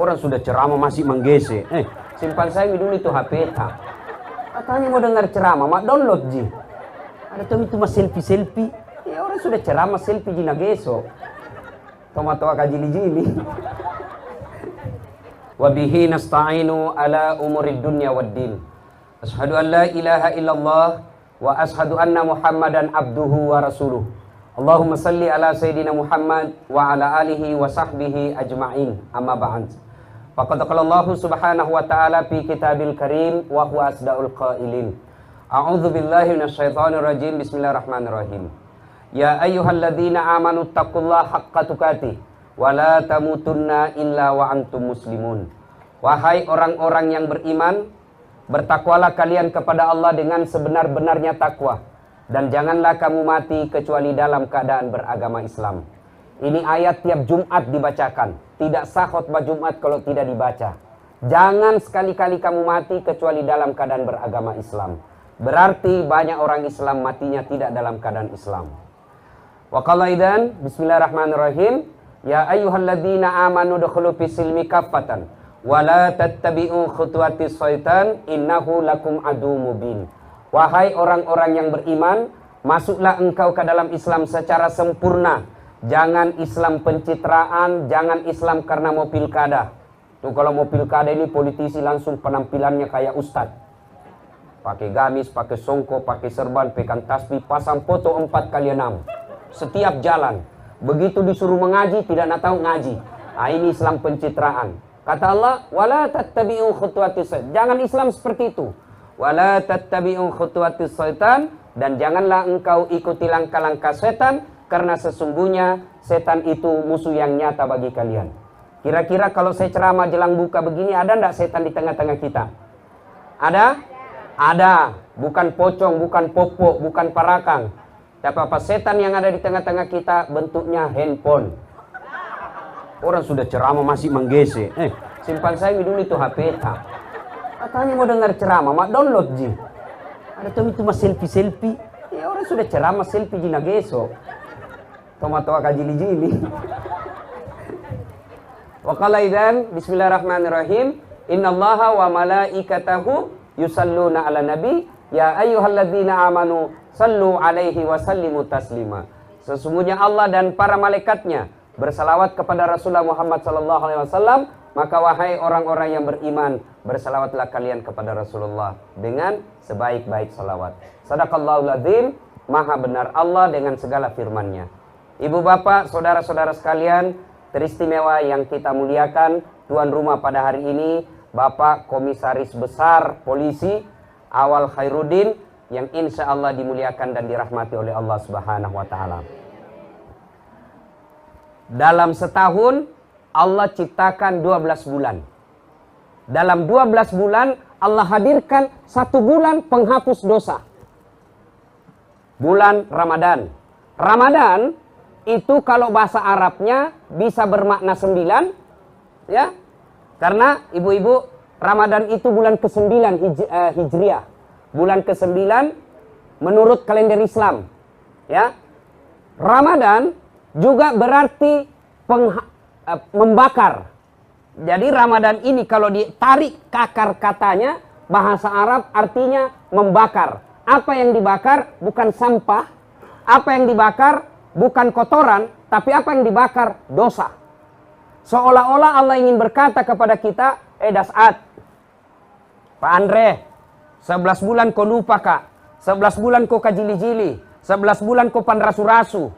Orang sudah ceramah masih menggese. Simpan saya dulu itu HP tak. Katanya mau dengar ceramah, mak download ji. Ada tuh itu mas selfie. Ya orang sudah ceramah selfie ji nageso. Tomat-tomat kajili-jili. Wabihi nasta'inu ala umurid dunya waddin. Ashhadu an la ilaha illallah wa ashhadu anna Muhammadan abduhu wa rasuluh. Allahumma salli ala Sayyidina Muhammad wa ala alihi wa sahbihi ajma'in. Amma ba'd. Faqad qala Allah subhanahu wa ta'ala fi kitabil karim wa huwa asdaqul qailin. A'udzu billahi minasyaitonir rajim. Bismillahirrahmanirrahim. Ya ayyuhalladzina amanu taqullaha haqqa tuqatih wa la tamutunna illa wa antum muslimun. Wahai orang-orang yang beriman, bertakwalah kalian kepada Allah dengan sebenar-benarnya takwa, dan janganlah kamu mati kecuali dalam keadaan beragama Islam. Ini ayat tiap Jumat dibacakan. Tidak sah khutbah Jumat kalau tidak dibaca. Jangan sekali-kali kamu mati kecuali dalam keadaan beragama Islam. Berarti banyak orang Islam matinya tidak dalam keadaan Islam. Wa qala idzan bismillahirrahmanirrahim. Ya ayyuhalladzina amanu dukhulu fis silmi kaffatan wa la tattabi'u khutuwatis syaitan innahu lakum adu mubin. Wahai orang-orang yang beriman, masuklah engkau ke dalam Islam secara sempurna. Jangan Islam pencitraan, jangan Islam karena mau pilkada. Tuh kalau mau pilkada ini politisi langsung penampilannya kayak ustadz. Pakai gamis, pakai songko, pakai serban, pegang tasbih, pasang foto 4x6. Setiap jalan. Begitu disuruh mengaji, tidak nak tahu ngaji. Nah, ini Islam pencitraan. Kata Allah, wala tattabi'u khutuwatis syaitan. Jangan Islam seperti itu. Wala tattabi'u khutuwatis syaitan, dan janganlah engkau ikuti langkah-langkah setan, karena sesungguhnya setan itu musuh yang nyata bagi kalian. Kira-kira kalau saya ceramah jelang buka begini, ada enggak setan di tengah-tengah kita? Ada? Ada. Bukan pocong, bukan popo, bukan parakang. Tapi apa setan yang ada di tengah-tengah kita bentuknya handphone. Orang sudah ceramah masih menggese. Simpan saya dulu itu HP tak. Katanya mau dengar ceramah, mak download ji. Ada tuh itu mas selfie. Ya orang sudah ceramah selfie ji nageso. Tomat-tomat kajili-jili. Wa qala idzan bismillahirrahmanirrahim. Innallaha wa malaikatahu yusalluna 'alan nabi ya ayyuhalladzina amanu sallu 'alaihi wa sallimu taslima. Sesungguhnya Allah dan para malaikatnya bersalawat kepada Rasulullah Muhammad sallallahu alaihi wasallam, maka wahai orang-orang yang beriman, bersalawatlah kalian kepada Rasulullah dengan sebaik-baik salawat. Sadaqallahul azim, maha benar Allah dengan segala firman-Nya. Ibu bapak, saudara-saudara sekalian, teristimewa yang kita muliakan, tuan rumah pada hari ini, Bapak Komisaris Besar Polisi Awal Khairuddin, yang insya Allah dimuliakan dan dirahmati oleh Allah Subhanahu wa Ta'ala. Dalam setahun, Allah ciptakan 12 bulan. Dalam 12 bulan, Allah hadirkan 1 bulan penghapus dosa. Bulan Ramadan. Ramadan itu kalau bahasa Arabnya bisa bermakna 9, ya. Karena ibu-ibu, Ramadan itu bulan ke-9 Hijriah. Bulan ke-9 menurut kalender Islam, ya. Ramadan juga berarti membakar. Jadi Ramadan ini kalau ditarik ke akar katanya, bahasa Arab artinya membakar. Apa yang dibakar bukan sampah, apa yang dibakar bukan kotoran, tapi apa yang dibakar? Dosa. Seolah-olah Allah ingin berkata kepada kita, Das'ad, Pak Andre, 11 bulan kau lupa kak, 11 bulan kau kajili-jili, 11 bulan kau panrasu-rasu.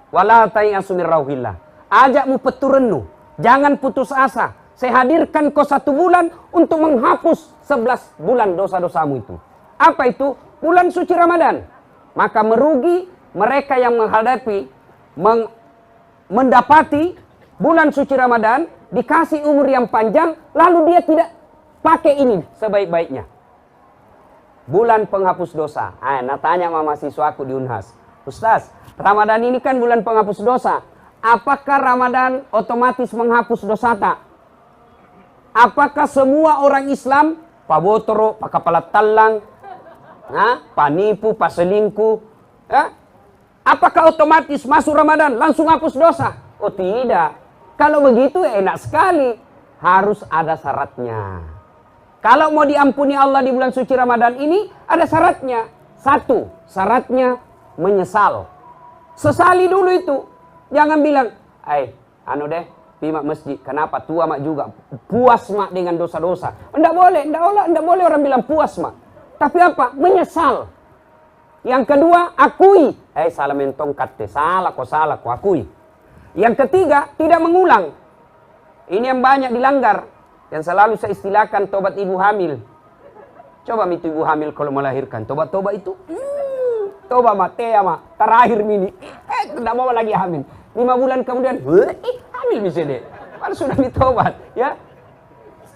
Wala ta'iasu min rauhillah. Ajakmu peturenu, jangan putus asa. Saya hadirkan kau 1 bulan untuk menghapus 11 bulan dosa-dosamu itu. Apa itu? Bulan suci Ramadan. Maka merugi mereka yang mendapati bulan suci Ramadan, dikasih umur yang panjang, lalu dia tidak pakai ini sebaik-baiknya. Bulan penghapus dosa. Tanya sama mahasiswaku di Unhas, Ustaz, Ramadan ini kan bulan penghapus dosa. Apakah Ramadan otomatis menghapus dosa tak? Apakah semua orang Islam, Pak Botoro, Pak Kepala Talang, panipu, paselingkuh, apakah otomatis masuk Ramadan langsung hapus dosa? Oh tidak. Kalau begitu enak sekali. harus ada syaratnya. Kalau mau diampuni Allah di bulan suci Ramadan ini, ada syaratnya. Satu, syaratnya menyesal. Sesali dulu itu. Jangan bilang, anu deh, pi mak masjid. Kenapa? Tua mak juga. Puas mak dengan dosa-dosa. Enggak boleh orang bilang puas mak. Tapi apa? Menyesal. Yang kedua, akui. Salah mentong kate. Salah kok, akui. Yang ketiga, tidak mengulang. Ini yang banyak dilanggar. Yang selalu saya istilahkan tobat ibu hamil. Coba itu ibu hamil kalau melahirkan. Tobat itu. Tobat mati ya mak. Terakhir mini. Tidak mau lagi hamil. 5 bulan kemudian. Hamil bisa deh. Kan sudah ditobat. Ya.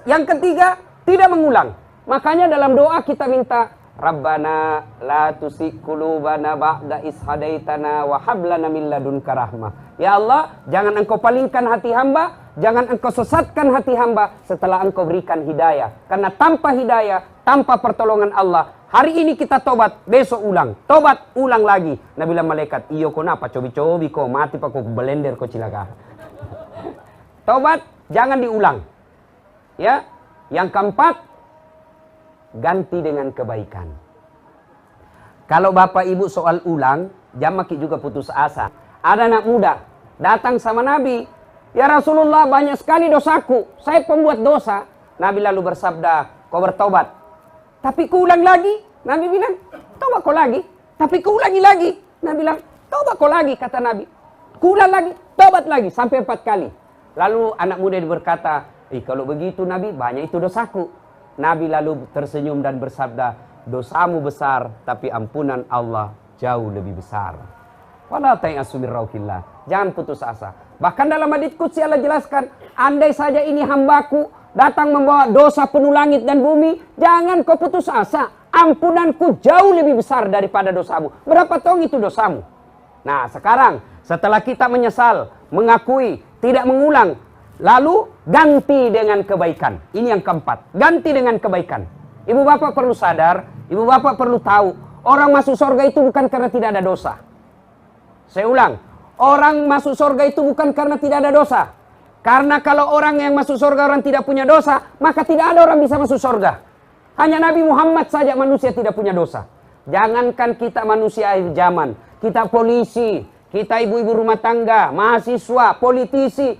Yang ketiga, tidak mengulang. Makanya dalam doa kita minta. Rabbana la tusik qulubana ba'da is hadaitana wa hab lana min ladunka rahmah. Ya Allah, jangan engkau palingkan hati hamba, jangan engkau sesatkan hati hamba setelah engkau berikan hidayah. Karena tanpa hidayah, tanpa pertolongan Allah, hari ini kita tobat, besok ulang. Tobat, ulang lagi. Nabi bilang malaikat, iyo kenapa cobi-cobi kau mati pak kau belender kau cilaka. Tobat, jangan diulang. Ya. Yang keempat, ganti dengan kebaikan. Kalau bapak ibu soal ulang, jangan maki juga putus asa. Ada anak muda datang sama Nabi, ya Rasulullah banyak sekali dosaku, saya pembuat dosa. Nabi lalu bersabda, kau bertobat. Tapi kuulang lagi. Nabi bilang, tobat kau lagi. Tapi kuulangi lagi. Nabi bilang, tobat kau lagi, kata Nabi. Kuulang lagi, tobat lagi, sampai 4 kali. Lalu anak muda berkata, kalau begitu Nabi, banyak itu dosaku. Nabi lalu tersenyum dan bersabda, dosamu besar, tapi ampunan Allah jauh lebih besar. Wala ta'asu min rauhillah. Jangan putus asa. Bahkan dalam hadits qudsi Allah jelaskan, andai saja ini hambaku datang membawa dosa penuh langit dan bumi, jangan kau putus asa. Ampunanku jauh lebih besar daripada dosamu. Berapa tong itu dosamu? Nah sekarang, setelah kita menyesal, mengakui, tidak mengulang, lalu ganti dengan kebaikan. Ini yang keempat. Ganti dengan kebaikan. Ibu bapak perlu sadar, ibu bapak perlu tahu, orang masuk surga itu bukan karena tidak ada dosa. Saya ulang, orang masuk surga itu bukan karena tidak ada dosa. Karena kalau orang yang masuk surga orang tidak punya dosa, maka tidak ada orang bisa masuk surga. Hanya Nabi Muhammad saja manusia tidak punya dosa. Jangankan kita manusia akhir zaman, kita polisi, kita ibu-ibu rumah tangga, mahasiswa, politisi,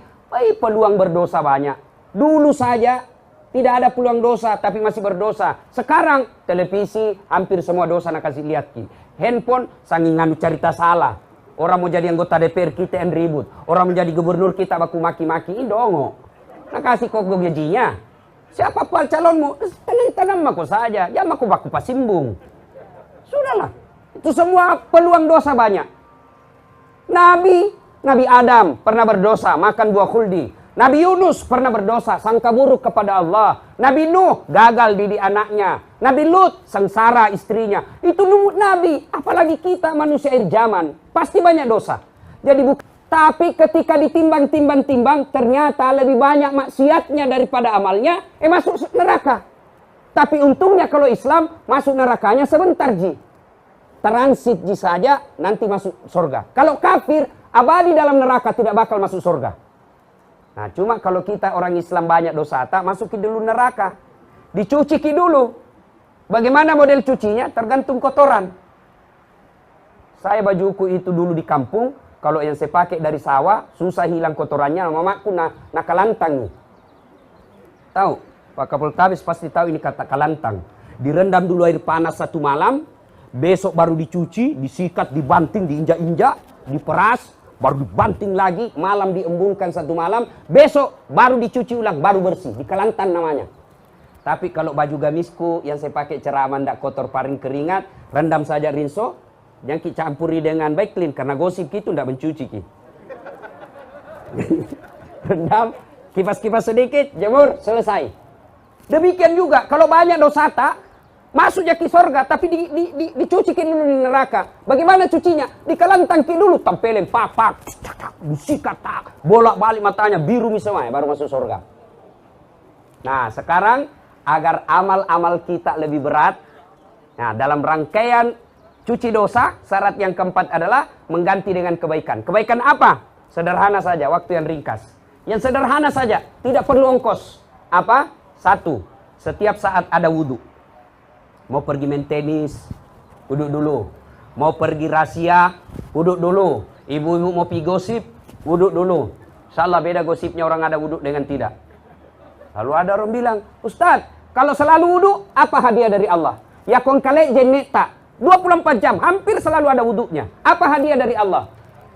peluang berdosa banyak. Dulu saja tidak ada peluang dosa tapi masih berdosa. Sekarang televisi hampir semua dosa nak kasih lihat ki. Handphone sanging nganu cerita salah. Orang mau jadi anggota DPR kita yang ribut. Orang menjadi gubernur kita baku maki-maki indongo. Nak kasih kok gajinya. Siapa pun calonmu? Tanam aku saja. Jangan aku baku pasimbung. Sudahlah. Itu semua peluang dosa banyak. Nabi Adam pernah berdosa, makan buah khuldi. Nabi Yunus pernah berdosa, sangka buruk kepada Allah. Nabi Nuh gagal didik anaknya. Nabi Lut sengsara istrinya. Itu Nabi, apalagi kita manusia akhir zaman. Pasti banyak dosa. Jadi tapi ketika ditimbang-timbang, ternyata lebih banyak maksiatnya daripada amalnya, masuk neraka. Tapi untungnya kalau Islam, masuk nerakanya sebentar ji. Transit ji saja, nanti masuk surga. Kalau kafir, abadi dalam neraka, tidak bakal masuk surga. Nah, cuma kalau kita orang Islam banyak dosa, tak masukin dulu neraka. Dicuci dulu. Bagaimana model cucinya? Tergantung kotoran. Saya bajuku itu dulu di kampung, kalau yang saya pakai dari sawah, susah hilang kotorannya. Mamaku nak kalantang. Tahu? Pak Kapoltabes pasti tahu ini kata kalantang. Direndam dulu air panas 1 malam, besok baru dicuci, disikat, dibanting, diinjak-injak, diperas, baru dibanting lagi, malam diembungkan 1 malam, besok baru dicuci ulang, baru bersih, dikelantan namanya. Tapi kalau baju gamisku yang saya pakai ceraman ndak kotor paring keringat, rendam saja rinso, yang kita campuri dengan baik clean, karena gosip gitu ndak mencuci ki. Rendam, kipas-kipas sedikit, jemur, selesai. Demikian juga kalau banyak dosa tak, masuk ki surga, tapi dicuci dulu di neraka. Bagaimana cucinya? Dikelantang dulu, tampelin pak, disikat tak, bolak-balik matanya biru misalnya, baru masuk surga. Nah, sekarang agar amal-amal kita lebih berat, nah dalam rangkaian cuci dosa, syarat yang keempat adalah mengganti dengan kebaikan. Kebaikan apa? Sederhana saja, waktu yang ringkas. Yang sederhana saja, tidak perlu ongkos. Apa? Satu, setiap saat ada wudhu. Mau pergi main tenis, wudhu dulu. Mau pergi rahasia, wudhu dulu. Ibu-ibu mau pergi gosip, wudhu dulu. Insyaallah beda gosipnya orang ada wudhu dengan tidak. Lalu ada orang bilang, Ustaz, kalau selalu wudhu, apa hadiah dari Allah? Ya kongkale jeneta, 24 jam, hampir selalu ada wudhunya. Apa hadiah dari Allah?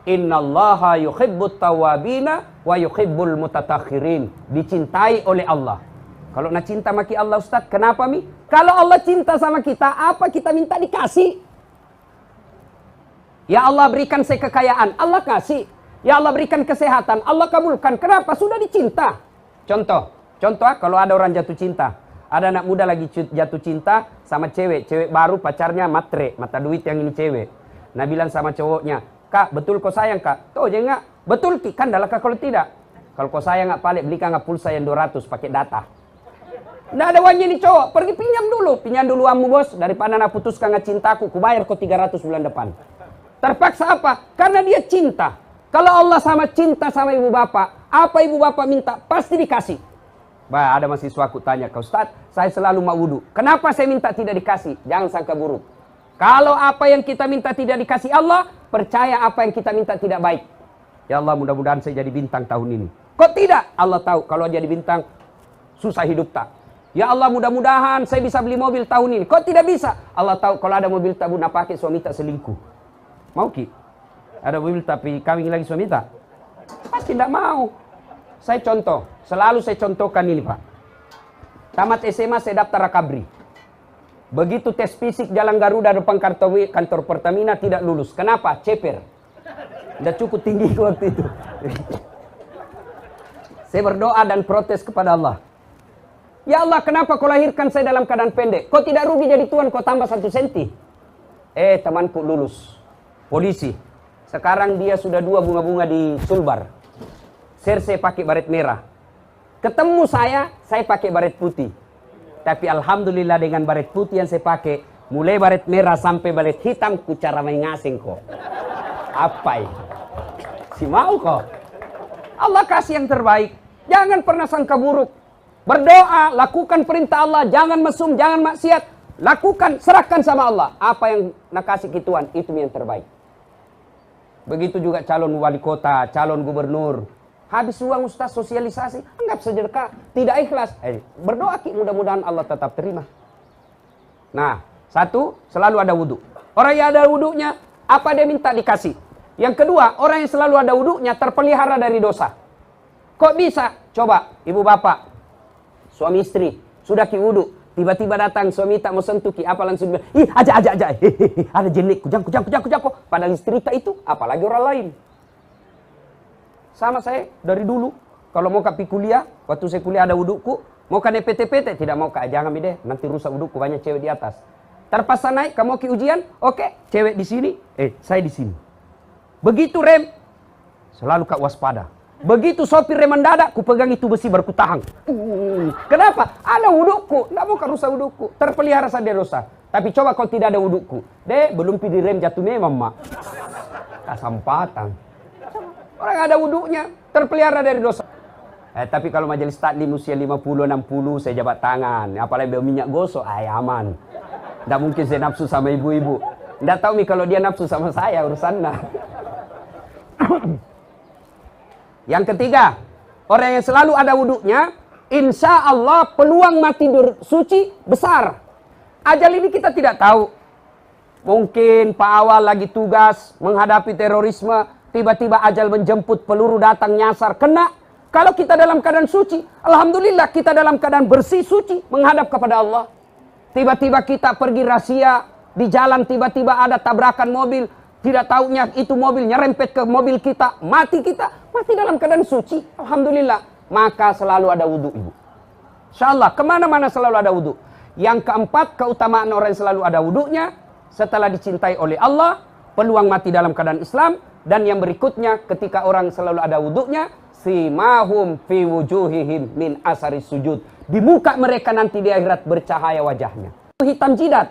Innallaha yuhibbut tawabina wa yuhibbul mutatakhirin. Dicintai oleh Allah. Kalau nak cinta maki Allah Ustaz, kenapa mi? Kalau Allah cinta sama kita, apa kita minta dikasih? Ya Allah berikan saya kekayaan, Allah kasih. Ya Allah berikan kesehatan, Allah kabulkan. Kenapa? Sudah dicinta. Contoh kalau ada orang jatuh cinta. Ada anak muda lagi jatuh cinta sama cewek baru, pacarnya matre, mata duit yang ini cewek. Nah bilang sama cowoknya, Kak, betul kau sayang Kak? Tuh aja enggak. Betul Ki, kan dalam kalau tidak. Kalau kau sayang enggak balik, belikan enggak pulsa yang 200 pakai data. Nggak ada uangnya nih cowok, pergi pinjam dulu amu bos, daripada nak putuskan nggak cintaku, ku bayar kau 300 bulan depan. Terpaksa apa? Karena dia cinta. Kalau Allah sama cinta sama ibu bapak, apa ibu bapak minta pasti dikasih. Bah, ada mahasiswa aku tanya, Kak Ustaz, saya selalu mau wudhu. Kenapa saya minta tidak dikasih? Jangan sangka buruk. Kalau apa yang kita minta tidak dikasih Allah, percaya apa yang kita minta tidak baik. Ya Allah, mudah-mudahan saya jadi bintang tahun ini. Kok tidak? Allah tahu kalau jadi bintang susah hidup tak. Ya Allah, mudah-mudahan saya bisa beli mobil tahun ini. Kok tidak bisa? Allah tahu kalau ada mobil tak guna pakai, suami tak selingkuh. Mau Ki? Ada mobil tapi kawin lagi suami tak? Pasti tidak mau. Saya contoh, selalu saya contohkan ini Pak. Tamat SMA saya daftar Rakabri. Begitu tes fisik jalan Garuda depan kantor Pertamina tidak lulus. Kenapa? Ceper. Tidak cukup tinggi waktu itu. Saya berdoa dan protes kepada Allah. Ya Allah, kenapa kau lahirkan saya dalam keadaan pendek? Kau tidak rugi jadi Tuhan, kau tambah 1 senti. Temanku lulus. Polisi. Sekarang dia sudah 2 bunga-bunga di Sulbar. Saya pakai baret merah. Ketemu saya pakai baret putih. Tapi alhamdulillah dengan baret putih yang saya pakai, mulai baret merah sampai baret hitam, ku cara main ngasing kok. Apa ini? Si mau kok. Allah kasih yang terbaik. Jangan pernah sangka buruk. Berdoa, lakukan perintah Allah, jangan mesum, jangan maksiat. Lakukan, serahkan sama Allah. Apa yang nak kasih ke Tuhan, itu yang terbaik. Begitu juga calon wali kota, calon gubernur. Habis uang Ustaz sosialisasi, anggap sedekah, tidak ikhlas. Berdoa Ki, mudah-mudahan Allah tetap terima. Nah, satu, selalu ada wudhu. Orang yang ada wudhunya, apa dia minta dikasih. Yang kedua, orang yang selalu ada wudhunya terpelihara dari dosa. Kok bisa? Coba, ibu bapak, suami istri, sudah Ki wudhu. Tiba-tiba datang suami tak mau sentuh Ki, apa langsung bilang, ih aja, ada jenik, kujang. Padahal istri tak itu, apalagi orang lain. Sama saya dari dulu, kalau mau pergi kuliah, waktu saya kuliah ada wudhuku, mau ke PT, tidak mau Kak, jangan deh, nanti rusak wudhuku, banyak cewek di atas. Terpaksa naik, kamu ke ujian, oke, cewek di sini, saya di sini. Begitu rem, selalu Kak waspada. Begitu sopir rem mendadak, ku pegang itu besi baru ku tahan. Kenapa? Ada wudhuku, tidak mau Kak rusak wudhuku, terpelihara saja dosa. Tapi coba kalau tidak ada wudhuku, belum pilih rem jatuh memang mak. Kasampatan. Orang ada wudhunya, terpelihara dari dosa. Tapi kalau majelis taklim usia 50-60, saya jabat tangan. Apalagi minyak gosok, aman. Tidak mungkin saya nafsu sama ibu-ibu. Tidak tahu nih kalau dia nafsu sama saya, urusannya. Yang ketiga, orang yang selalu ada wudhunya, insya Allah peluang mati suci besar. Ajal ini kita tidak tahu. Mungkin Pak Awal lagi tugas menghadapi terorisme, tiba-tiba ajal menjemput, peluru datang nyasar, kena. Kalau kita dalam keadaan suci, alhamdulillah kita dalam keadaan bersih, suci, menghadap kepada Allah. Tiba-tiba kita pergi rahasia, di jalan tiba-tiba ada tabrakan mobil, tidak tahunya itu mobil nyerempet ke mobil kita, mati kita, mati dalam keadaan suci, alhamdulillah. Maka selalu ada wudhu ibu. Insyaallah, kemana-mana selalu ada wudhu. Yang keempat, keutamaan orang yang selalu ada wudhunya, setelah dicintai oleh Allah, peluang mati dalam keadaan Islam. Dan yang berikutnya, ketika orang selalu ada wudhunya, simahum fi wujuhihim min asari sujud. Di muka mereka nanti di akhirat bercahaya wajahnya. Hitam jidat.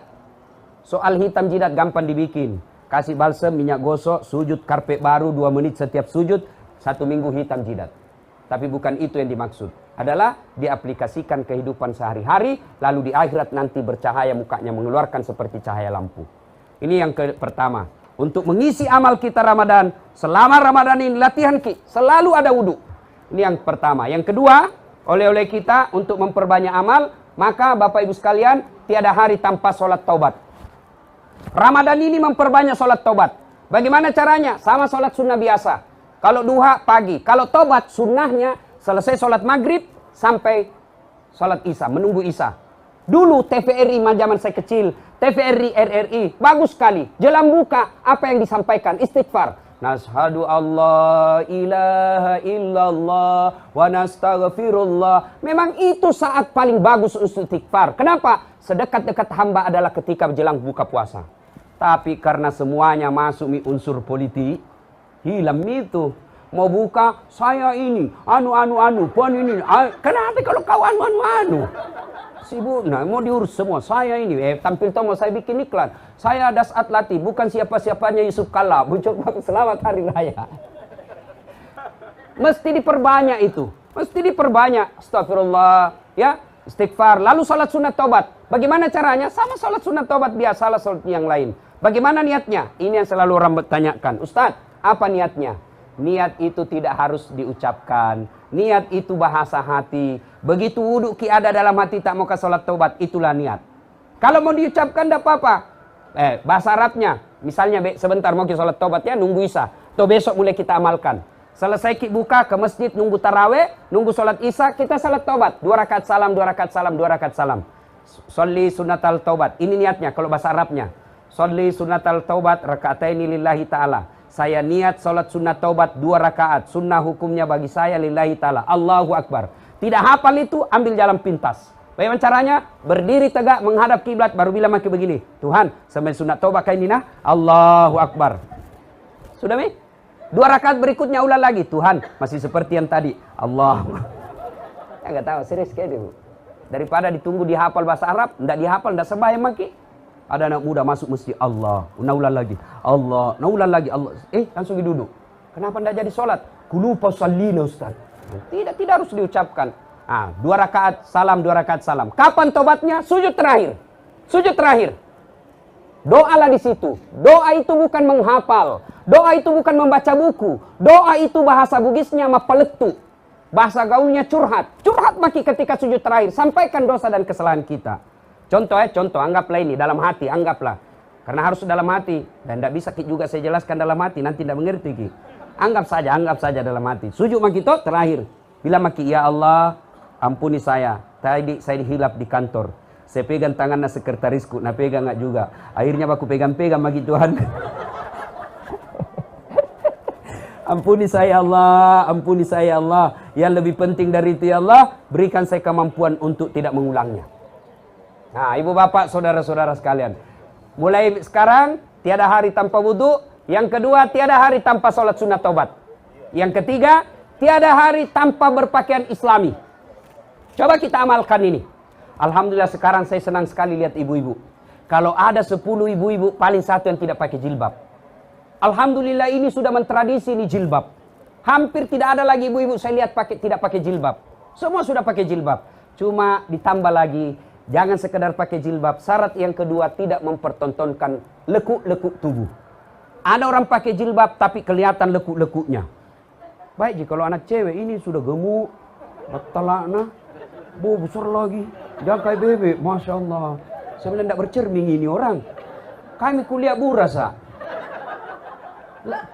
Soal hitam jidat gampang dibikin. Kasih balsam, minyak gosok, sujud karpet baru 2 menit setiap sujud, 1 minggu hitam jidat. Tapi bukan itu yang dimaksud. Adalah diaplikasikan kehidupan sehari-hari, lalu di akhirat nanti bercahaya mukanya, mengeluarkan seperti cahaya lampu. Ini yang pertama. Untuk mengisi amal kita Ramadan, selama Ramadan ini latihan selalu ada wudhu. Ini yang pertama. Yang kedua, oleh-oleh kita untuk memperbanyak amal, maka Bapak Ibu sekalian, tiada hari tanpa sholat taubat. Ramadan ini memperbanyak sholat taubat. Bagaimana caranya? Sama sholat sunnah biasa. Kalau duha pagi, kalau taubat sunnahnya selesai sholat maghrib sampai sholat isya, menunggu isya. Dulu TVRI zaman saya kecil, TVRI RRI, bagus sekali. Jelang buka, apa yang disampaikan? Istighfar. Nashhadu Allah ilaha illallah wa nastaghfirullah. Memang itu saat paling bagus istighfar. Kenapa? Sedekat-dekat hamba adalah ketika jelang buka puasa. Tapi karena semuanya masuk unsur politik, hilang itu. Mau buka, saya ini, pon ini. Kenapa kalau kau anu? Sibuk, nah mau diurus semua. Saya ini, tampil tomo saya bikin iklan. Saya Dasat Latif, bukan siapa-siapanya Yusuf Kala. Mencoba selamat hari raya. Mesti diperbanyak itu. Mesti diperbanyak. Astagfirullah. Ya, istighfar. Lalu salat sunat taubat. Bagaimana caranya? Sama salat sunat taubat biasa, salat yang lain. Bagaimana niatnya? Ini yang selalu orang bertanyakan. Ustadz, apa niatnya? Niat itu tidak harus diucapkan. Niat itu bahasa hati. Begitu wudhu ada dalam hati tak mau ke salat taubat, itulah niat. Kalau mau diucapkan tidak apa-apa. Bahasa Arabnya, misalnya sebentar mau ke salat taubat ya, nunggu isya. Atau besok mulai kita amalkan. Selesai buka ke masjid, nunggu taraweh, nunggu salat isya, kita salat taubat. 2 rakaat salam, 2 rakaat salam, 2 rakaat salam. Sholli sunatal taubat. Ini niatnya kalau bahasa Arabnya. Sholli sunatal taubat raka'ataini lillahi ta'ala. Saya niat salat sunat taubat 2 rakaat. Sunnah hukumnya bagi saya lillahi ta'ala. Allahu Akbar. Tidak hafal itu, ambil jalan pintas. Bagaimana caranya? Berdiri tegak menghadap kiblat baru bilang maki begini. Tuhan, sambil sunat taubat kayak ini nah. Allahu Akbar. Sudah mi? 2 rakaat berikutnya ulang lagi. Tuhan, masih seperti yang tadi. Allah. Ya nggak tahu, serius kayak itu. Daripada ditunggu dihafal bahasa Arab, enggak dihafal, enggak sembahyang maki. Ada anak muda masuk masjid, Allah, naulan lagi, Allah, naulan lagi, Allah. Langsung duduk. Kenapa tidak jadi sholat? Kulupa sallina Ustaz. Tidak harus diucapkan. 2 rakaat salam, 2 rakaat salam. Kapan tobatnya? Sujud terakhir. Sujud terakhir. Doalah di situ. Doa itu bukan menghafal. Doa itu bukan membaca buku. Doa itu bahasa Bugisnya mapaletu. Bahasa gaulnya curhat. Curhat maki ketika sujud terakhir. Sampaikan dosa dan kesalahan kita. Contoh anggaplah ini dalam hati, anggaplah. Karena harus dalam hati. Dan tidak bisa juga saya jelaskan dalam hati, nanti tidak mengerti ki. Anggap saja dalam hati. Sujud maki itu terakhir. Bila maki, ya Allah, ampuni saya. Tadi saya dihilap di kantor. Saya pegang tangannya sekretarisku, nah pegang nggak juga. Akhirnya aku pegang-pegang maki Tuhan. Ampuni saya Allah, ampuni saya Allah. Yang lebih penting dari itu ya Allah, berikan saya kemampuan untuk tidak mengulangnya. Nah, ibu bapak, saudara-saudara sekalian. Mulai sekarang, tiada hari tanpa wudhu. Yang kedua, tiada hari tanpa sholat sunat taubat. Yang ketiga, tiada hari tanpa berpakaian islami. Coba kita amalkan ini. Alhamdulillah sekarang saya senang sekali lihat ibu-ibu. Kalau ada 10 ibu-ibu, paling 1 yang tidak pakai jilbab. Alhamdulillah ini sudah mentradisi ini jilbab. Hampir tidak ada lagi ibu-ibu saya lihat tidak pakai jilbab. Semua sudah pakai jilbab. Cuma ditambah lagi, jangan sekedar pakai jilbab. Syarat yang kedua, tidak mempertontonkan lekuk-lekuk tubuh. Ada orang pakai jilbab tapi kelihatan lekuk-lekuknya. Baik jika kalau anak cewek ini sudah gemuk, batalana, besar lagi, jangan kayak bebek, masya Allah. Sebenarnya tidak bercermin ini orang. Kami kuliah burasa.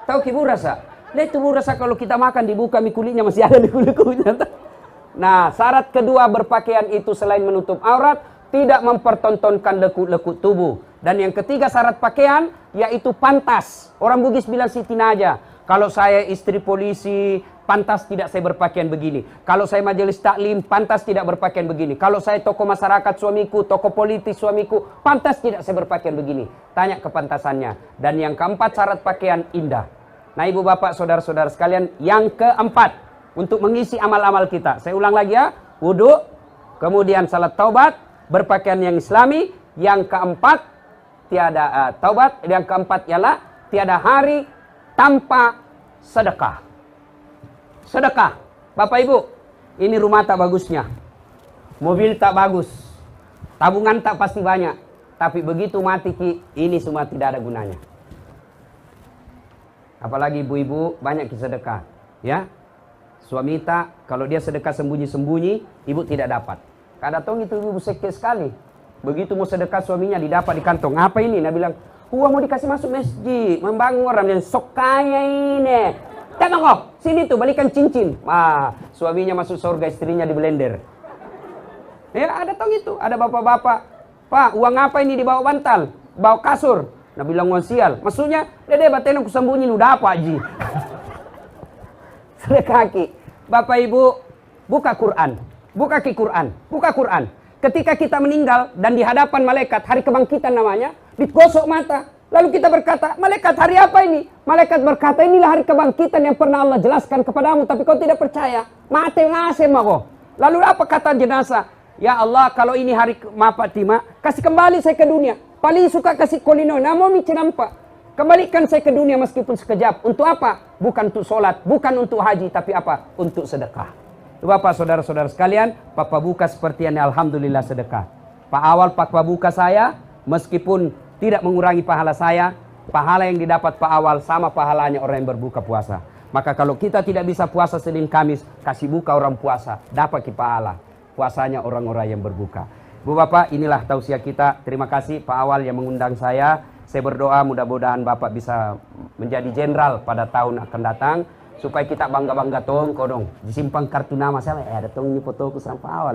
Tahu ki burasa? Nah itu burasa kalau kita makan dibuka kulitnya masih ada lekuk-lekuknya. Nah, syarat kedua berpakaian itu selain menutup aurat, tidak mempertontonkan lekuk-lekuk tubuh. Dan yang ketiga syarat pakaian, yaitu pantas. Orang Bugis bilang Siti Naja, kalau saya istri polisi, pantas tidak saya berpakaian begini. Kalau saya majelis taklim, pantas tidak berpakaian begini. Kalau saya tokoh masyarakat suamiku, tokoh politis suamiku, pantas tidak saya berpakaian begini. Tanya kepantasannya. Dan yang keempat syarat pakaian indah. Nah ibu bapak saudara-saudara sekalian, yang keempat untuk mengisi amal-amal kita. Saya ulang lagi ya, wudhu, kemudian salat taubat, berpakaian yang islami. Yang keempat tiada taubat. Yang keempat ialah tiada hari tanpa sedekah. Sedekah. Bapak Ibu, ini rumah tak bagusnya, mobil tak bagus, tabungan tak pasti banyak, tapi begitu mati Ki, ini semua tidak ada gunanya. Apalagi ibu-ibu banyak sedekah, ya. Suami tak, kalau dia sedekah sembunyi-sembunyi, ibu tidak dapat. Kada tong itu ibu sekte sekali. Begitu mau sedekah suaminya didapat di kantong. Apa ini? Nah bilang, mau dikasih masuk masjid, membangun orang yang sok kaya ini. Datang kok, sini tuh balikan cincin. Suaminya masuk surga, istrinya di blender. Ya ada tong itu, ada bapak-bapak. Pak, uang apa ini dibawa bantal, bawa kasur. Nah bilang uang sial. Maksudnya, dede baten aku sembunyi udah apa Ji? Sedekaki. Bapak Ibu, buka Quran. Buka Quran. Buka Quran. Ketika kita meninggal dan di hadapan malaikat, hari kebangkitan namanya, digosok mata. Lalu kita berkata, malaikat hari apa ini? Malaikat berkata, inilah hari kebangkitan yang pernah Allah jelaskan kepadamu, tapi kau tidak percaya. Mati ngasih mako. Lalu apa kata jenazah? Ya Allah, kalau ini hari mapatima, kasih kembali saya ke dunia. Paling suka kasih kolino, namun nampak. Kembalikan saya ke dunia meskipun sekejap. Untuk apa? Bukan untuk sholat, bukan untuk haji, tapi apa? Untuk sedekah. Bapak, saudara-saudara sekalian, Papa buka seperti ini, alhamdulillah sedekah. Pak awal Papa buka saya, meskipun tidak mengurangi pahala saya, pahala yang didapat Pak awal sama pahalanya orang yang berbuka puasa. Maka kalau kita tidak bisa puasa Senin Kamis, kasih buka orang puasa, dapat pahala puasanya orang-orang yang berbuka. Bu Bapak, inilah tausiah kita. Terima kasih Pak awal yang mengundang saya. Saya berdoa mudah-mudahan Bapak bisa menjadi jenderal pada tahun akan datang, supaya kita bangga-bangga tong kodong. Disimpan kartu nama saya, ada tong ini fotoku sampai awal.